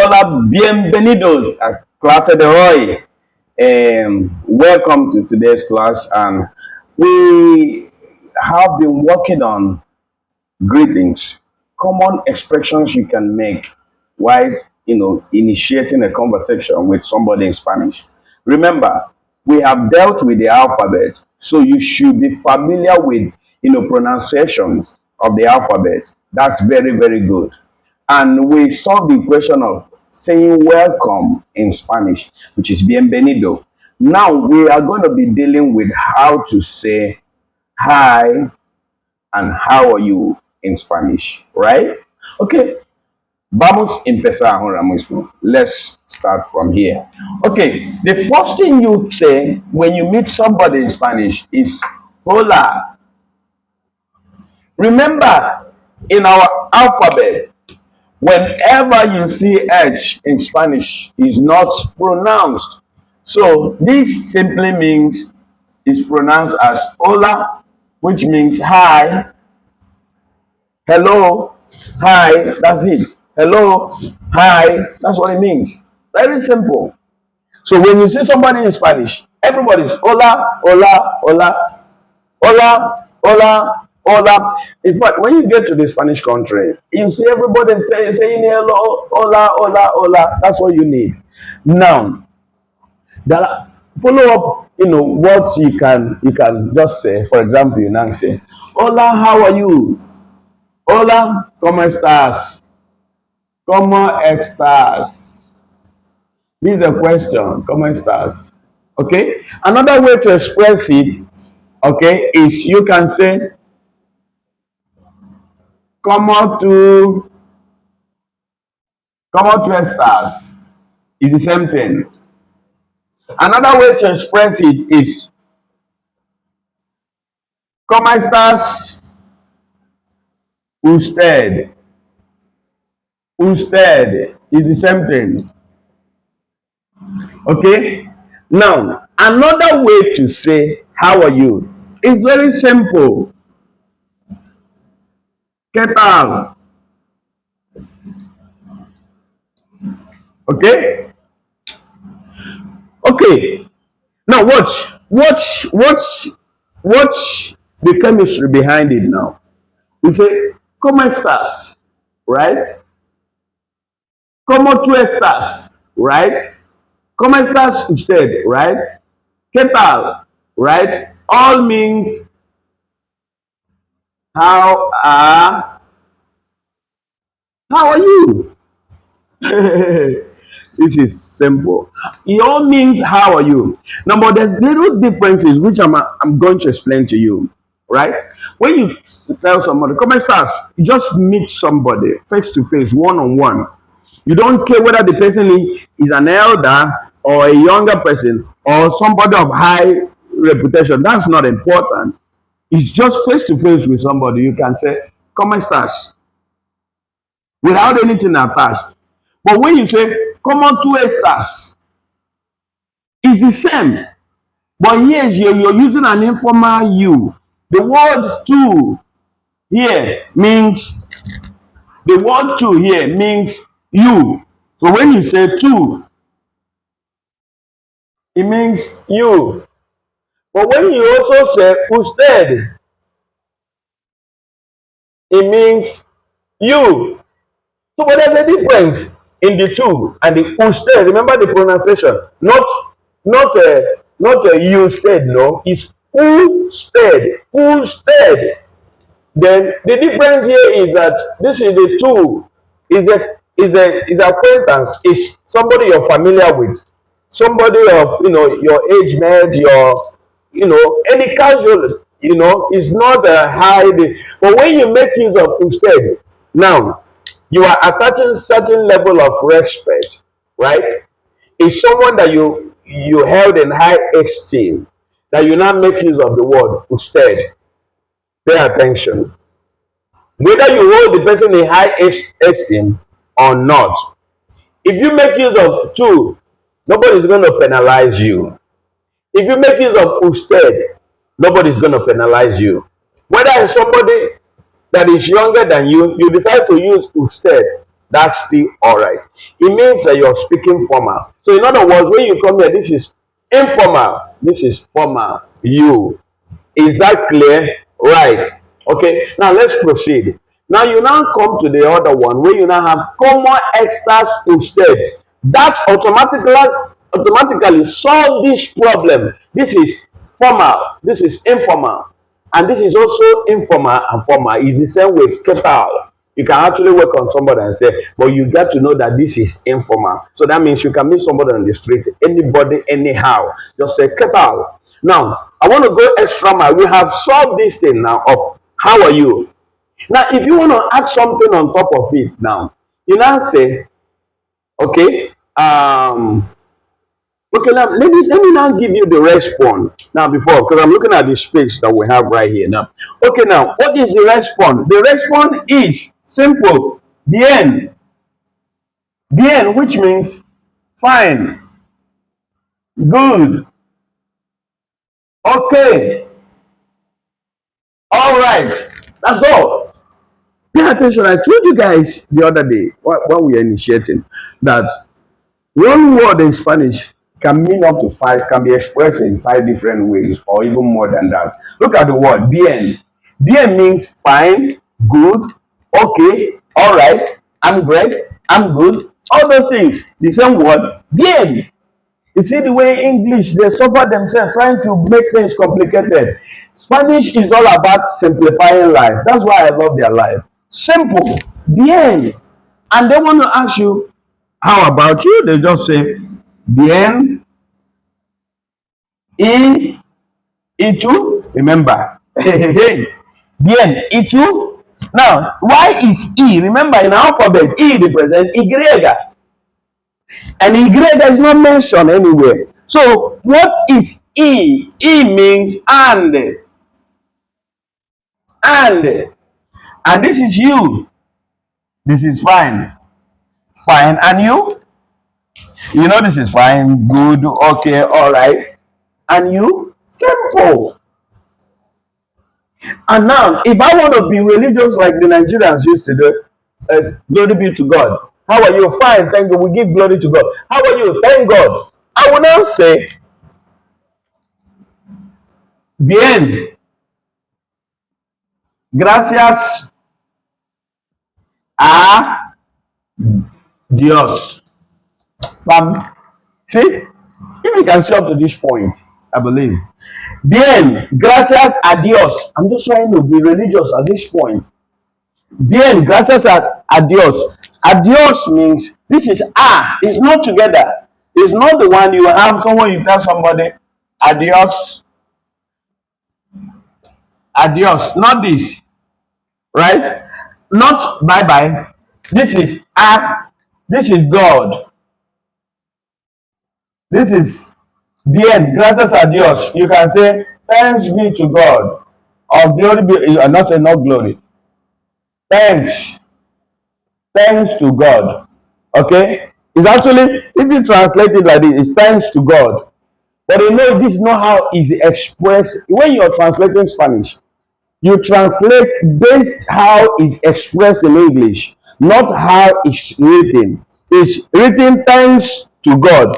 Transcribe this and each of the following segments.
Hola, bienvenidos a clase de hoy. Welcome to today's class, and we have been working on greetings, common expressions you can make while initiating a conversation with somebody in Spanish. Remember, we have dealt with the alphabet, so you should be familiar with pronunciations of the alphabet. That's very, very good. And we solved the equation of saying welcome in Spanish, which is bienvenido. Now we are going to be dealing with how to say hi and how are you in Spanish, right? Okay, vamos a empezar ahora mismo. Let's start from here. Okay, the first thing you say when you meet somebody in Spanish is hola. Remember, in our alphabet, whenever you see H in Spanish, is not pronounced. So this simply means it's pronounced as hola, which means hi, hello, hi, that's it. Hello, hi, that's what it means. Very simple. So when you see somebody in Spanish, everybody's hola, hola, hola, hola, hola, hola. In fact, when you get to the Spanish country, you see everybody saying hello, hola, hola, hola. That's what you need. Now, follow up, what you can just say. For example, you now say, hola, how are you? Hola, ¿cómo estás? ¿Cómo estás? This is a question. ¿Cómo estás? Okay. Another way to express it, okay, is you can say, ¿cómo tú, cómo tú estás? It's the same thing. Another way to express it is, ¿cómo estás usted? Usted is the same thing. Okay? Now, another way to say, how are you? It's very simple. ¿Qué tal? Okay? Okay. Now watch the chemistry behind it now. We say, ¿cómo estás? Right? ¿Cómo tú estás? Right? ¿Cómo estás usted? Right? ¿Qué tal? Right? All means how are you? This is simple. It all means how are you. Now, but there's little differences which I'm going to explain to you. Right? When you tell somebody, ¿cómo estás? You just meet somebody face to face, one on one. You don't care whether the person is an elder or a younger person or somebody of high reputation. That's not important. It's just face to face with somebody. You can say, ¿cómo estás? Without anything attached. But when you say, ¿cómo tú estás? It's the same. But here you're using an informal you. The word tú here means, you. So when you say tú, it means you. But when you also say usted, it means you. So but there's a difference in the two and the usted. Remember the pronunciation, not usted. No, it's usted. Then the difference here is that this is the two is acquaintance, is somebody you're familiar with, somebody of your age mate, your any casual, is not a high. But when you make use of usted, now you are attaching certain level of respect, right? It's someone that you held in high esteem, that you now make use of the word usted. Pay attention. Whether you hold the person in high esteem or not, if you make use of two, nobody is going to penalize you. If you make use of usted, nobody is going to penalize you. Whether it's somebody that is younger than you decide to use usted, that's still all right. it means that you're speaking formal. So in other words, when you come here, this is informal, this is formal. You. Is that clear? Right. Okay. Now let's proceed. Now you now come to the other one where you now have common extras instead. That automatically solve this problem. This is formal. This is informal. And this is also informal and formal. It's the same with total. You can actually work on somebody and say, but you get to know that this is informal. So that means you can meet somebody on the street, anybody, anyhow. Just say, total. Now, I want to go extra mile. We have solved this thing now of how are you? Now, if you want to add something on top of it now, you now say, okay, okay, now let me now give you the response now before, because I'm looking at the space that we have right here now. Okay, now what is the response? The response is simple. Bien. Bien, which means fine, good, okay, all right. That's all. Pay attention. I told you guys the other day when we were initiating that one word in Spanish can mean up to five, can be expressed in five different ways or even more than that. Look at the word bien. Bien means fine, good, okay, all right, I'm great, I'm good, all those things. The same word, bien. You see the way English, they suffer themselves trying to make things complicated. Spanish is all about simplifying life. That's why I love their life. Simple, bien. And they want to ask you, how about you? They just say, bien, y, y tú. Remember, hey, hey, hey. Bien, y tú. Now, why is E? Remember, in alphabet, E represents Y. And Y is not mentioned anywhere. So, what is E? E means and. And. And this is you. This is fine. Fine. And you? You know this is fine, good, okay, all right. And you? Simple. And now, if I want to be religious like the Nigerians used to do, glory be to God. How are you? Fine, thank you. We give glory to God. How are you? Thank God. I will now say, bien, gracias a Dios. Um, See, if you can see up to this point, I believe. Bien, gracias a Dios. I'm just trying to be religious at this point. Bien, gracias a Dios. Adios means this is it's not together. It's not the one you have someone you tell somebody adios, adios. Not this, right? Not bye bye. This is this is God. This is bien, gracias a Dios. You can say thanks be to God. Or glory be, you are not saying not glory. Thanks. Thanks to God. Okay? It's actually, if you translate it like this, it's thanks to God. But you know, this is not how it's expressed. When you're translating Spanish, you translate based how it's expressed in English, not how it's written. It's written thanks to God.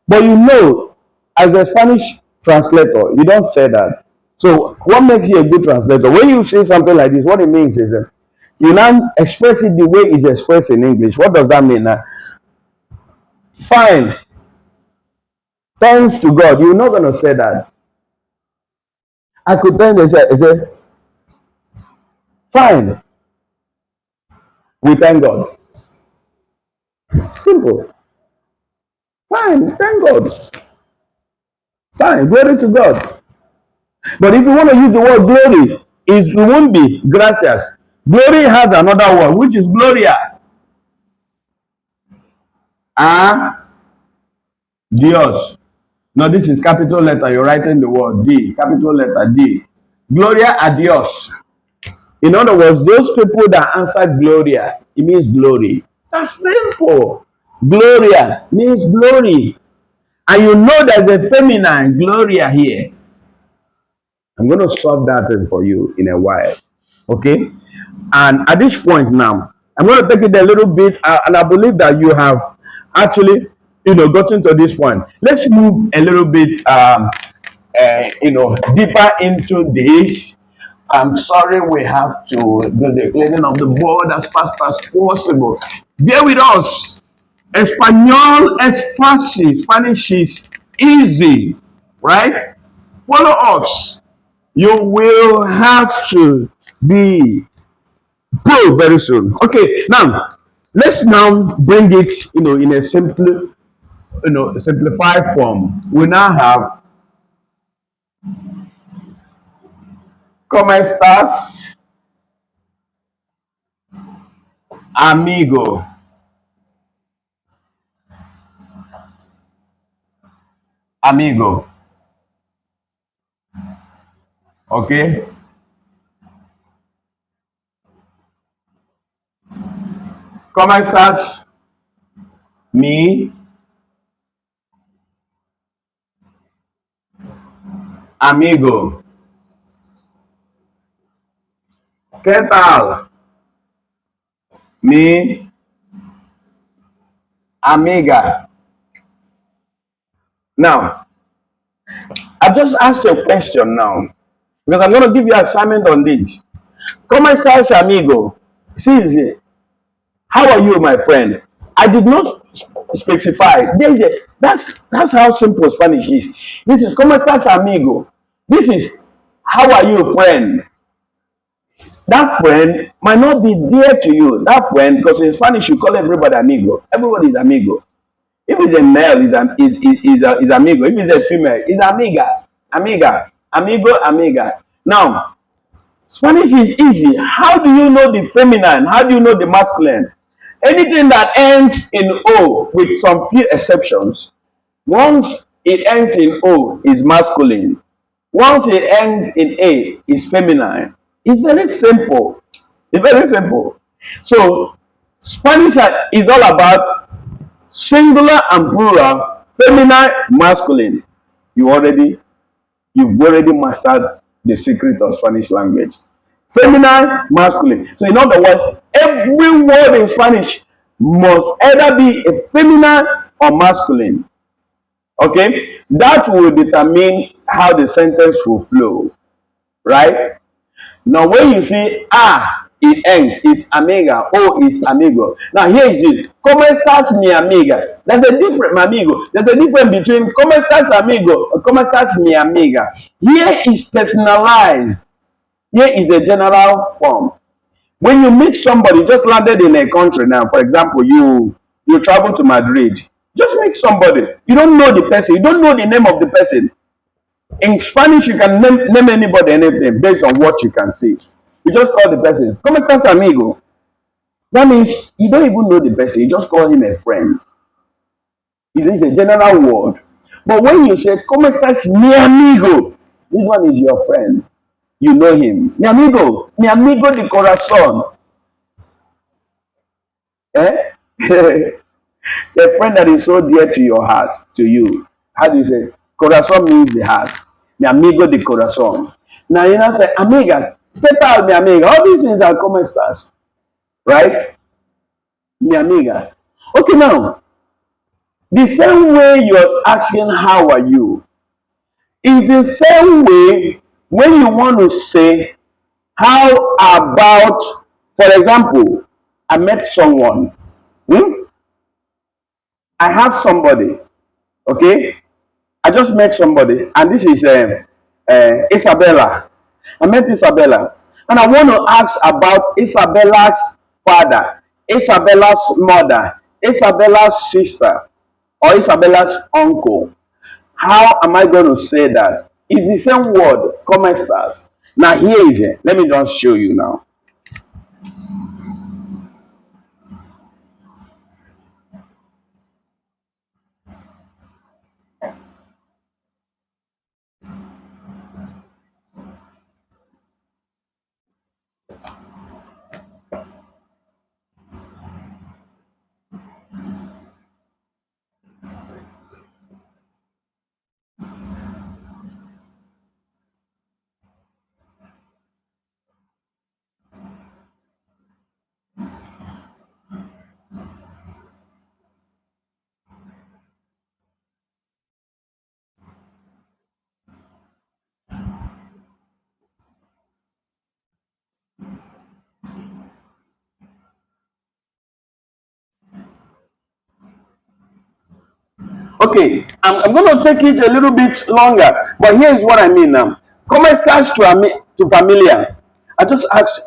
But you know, as a Spanish translator, you don't say that. So, what makes you a good translator? When you say something like this, what it means is you now express it the way it's expressed in English. What does that mean? Fine, thanks to God. You're not going to say that. I could then say, fine, we thank God. Simple. Fine, thank God. Fine, glory to God. But if you want to use the word glory, it won't be gracias. Glory has another word, which is gloria. Ah, Dios. No, this is capital letter. You're writing the word D, capital letter D. Gloria a Dios. In other words, those people that answer Gloria, it means glory. That's simple. Gloria means glory. And you know there's a feminine Gloria here. I'm going to solve that thing for you in a while. Okay? And at this point now, I'm going to take it a little bit, and I believe that you have actually, gotten to this point. Let's move a little bit, deeper into this. I'm sorry we have to do the cleaning of the board as fast as possible. Bear with us. Espanol es fácil. Spanish is easy, right? Follow us. You will have to be pro very soon. Okay, now let's now bring it, in a simplified form. We now have ¿Cómo estás, amigo? Amigo. Okay. ¿Cómo estás, mi amigo? ¿Qué tal, mi amiga? Now, I've just asked you a question now because I'm going to give you an assignment on this. ¿Cómo estás, amigo? See, how are you, my friend? I did not specify. That's how simple Spanish is. This is ¿Cómo estás, amigo? This is how are you, friend? That friend might not be dear to you. That friend, because in Spanish you call everybody amigo. Everybody is amigo. If it's a male, is amigo. If it's a female, is amiga, amiga, amigo, amiga. Now, Spanish is easy. How do you know the feminine? How do you know the masculine? Anything that ends in O, with some few exceptions, once it ends in O is masculine. Once it ends in A is feminine. It's very simple. It's very simple. So Spanish is all about singular and plural, feminine, masculine. You already you've already mastered the secret of Spanish language. Feminine, masculine. So in other words, every word in Spanish must either be a feminine or masculine. Okay? That will determine how the sentence will flow, right? Now, when you see it ends, it's amiga, o is amigo. Now, here is it. ¿Cómo estás, mi amiga? There's a difference, mi amigo. There's a difference between ¿Cómo estás, amigo? Or ¿Cómo estás, mi amiga? Here is personalized. Here is a general form. When you meet somebody just landed in a country now, for example, you travel to Madrid, just meet somebody. You don't know the person. You don't know the name of the person. In Spanish, you can name anybody anything based on what you can see. You just call the person, ¿Cómo estás, amigo? That means you don't even know the person, you just call him a friend. It is a general word. But when you say, ¿Cómo estás, mi amigo? This one is your friend. You know him. Mi amigo de corazón. Eh? A friend that is so dear to your heart, to you. How do you say? Corazón means the heart. Mi amigo de corazón. Now you now say, amiga, ¿qué tal, mi amiga? All these things are como estás, right? Mi amiga. Okay, now, the same way you're asking, how are you? Is the same way when you want to say, how about, for example, I met someone. Hmm? I have somebody, okay? I just met somebody, and this is Isabella. I met Isabella, and I want to ask about Isabella's father, Isabella's mother, Isabella's sister, or Isabella's uncle. How am I going to say that? It's the same word, como estas. Now here is it. Let me just show you now. Okay, I'm going to take it a little bit longer, but here's what I mean now. Come starts to familiar. I just asked,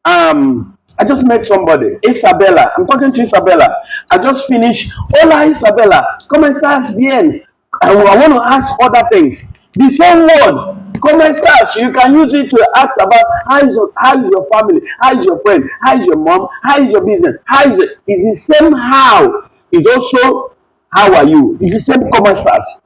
I just met somebody, Isabella. I'm talking to Isabella. I just finished. Hola, Isabella. ¿Cómo estás? Bien. I want to ask other things. The same word. ¿Cómo estás? You can use it to ask about how is your family, how is your friend, how is your mom, how is your business, how is it? It's the same how. It's also how are you? It's the same common stars.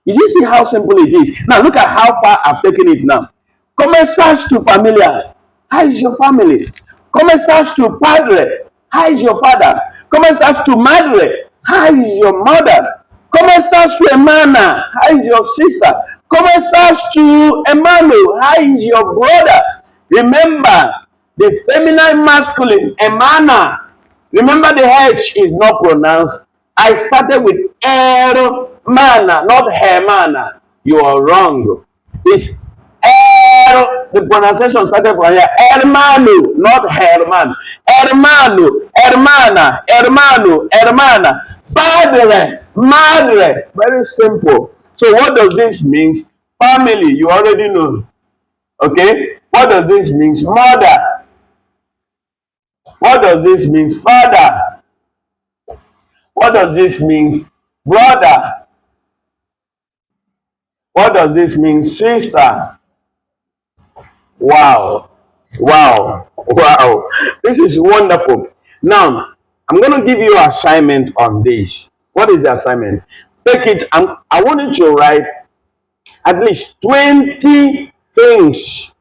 Did you see how simple it is? Now look at how far I've taken it now. Common stars to familiar. How is your family? Common stars to padre. How is your father? Common stars to madre. How is your mother? Common stars to Emana. How is your sister? Common stars to Emmanuel. How is your brother? Remember, the feminine masculine, Emana. Remember the H is not pronounced. I started with hermana, not hermana. You are wrong. It's the pronunciation started from here. Hermano, not herman. Hermano, hermana, hermano, hermana. Padre, madre. Very simple. So what does this mean? Family, you already know. Okay? What does this mean? Mother. What does this mean? Father. What does this mean? Brother. What does this mean? Sister. Wow. Wow. Wow. This is wonderful. Now, I'm going to give you an assignment on this. What is the assignment? Take it. I want you to write at least 20 things.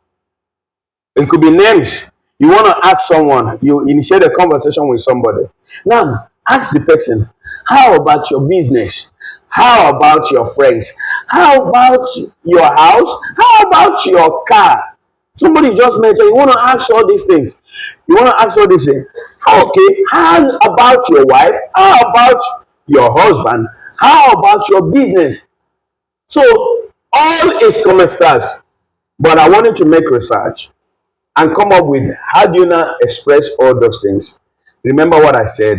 It could be names. You want to ask someone, you initiate a conversation with somebody. Now, ask the person, how about your business? How about your friends? How about your house? How about your car? Somebody just mentioned, you want to ask all these things. You want to ask all these things. Okay, how about your wife? How about your husband? How about your business? So, all is common stars, but I wanted to make research and come up with how do you now express all those things. Remember what I said.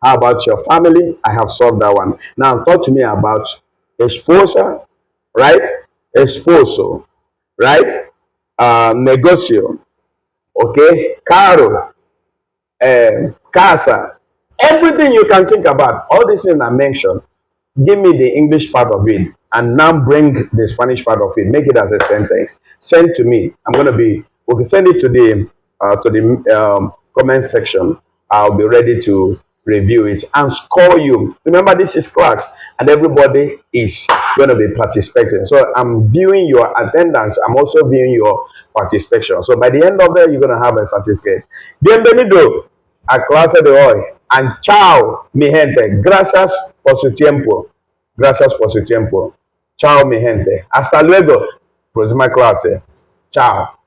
How about your family? I have solved that one. Now talk to me about esposa, right? Esposo, right? Negocio, okay? Caro, casa. Everything you can think about, all these things I mentioned, give me the English part of it and now bring the Spanish part of it. Make it as a sentence. Send to me. I'm going to be, we can send it to the comment section. I'll be ready to review it and score you. Remember, this is class and everybody is going to be participating. So I'm viewing your attendance. I'm also viewing your participation. So by the end of it, you're going to have a certificate. Bienvenido a clase de hoy. And chao, mi gente. Gracias por su tiempo. Gracias por su tiempo. Chao, mi gente. Hasta luego. Próxima clase. Chao.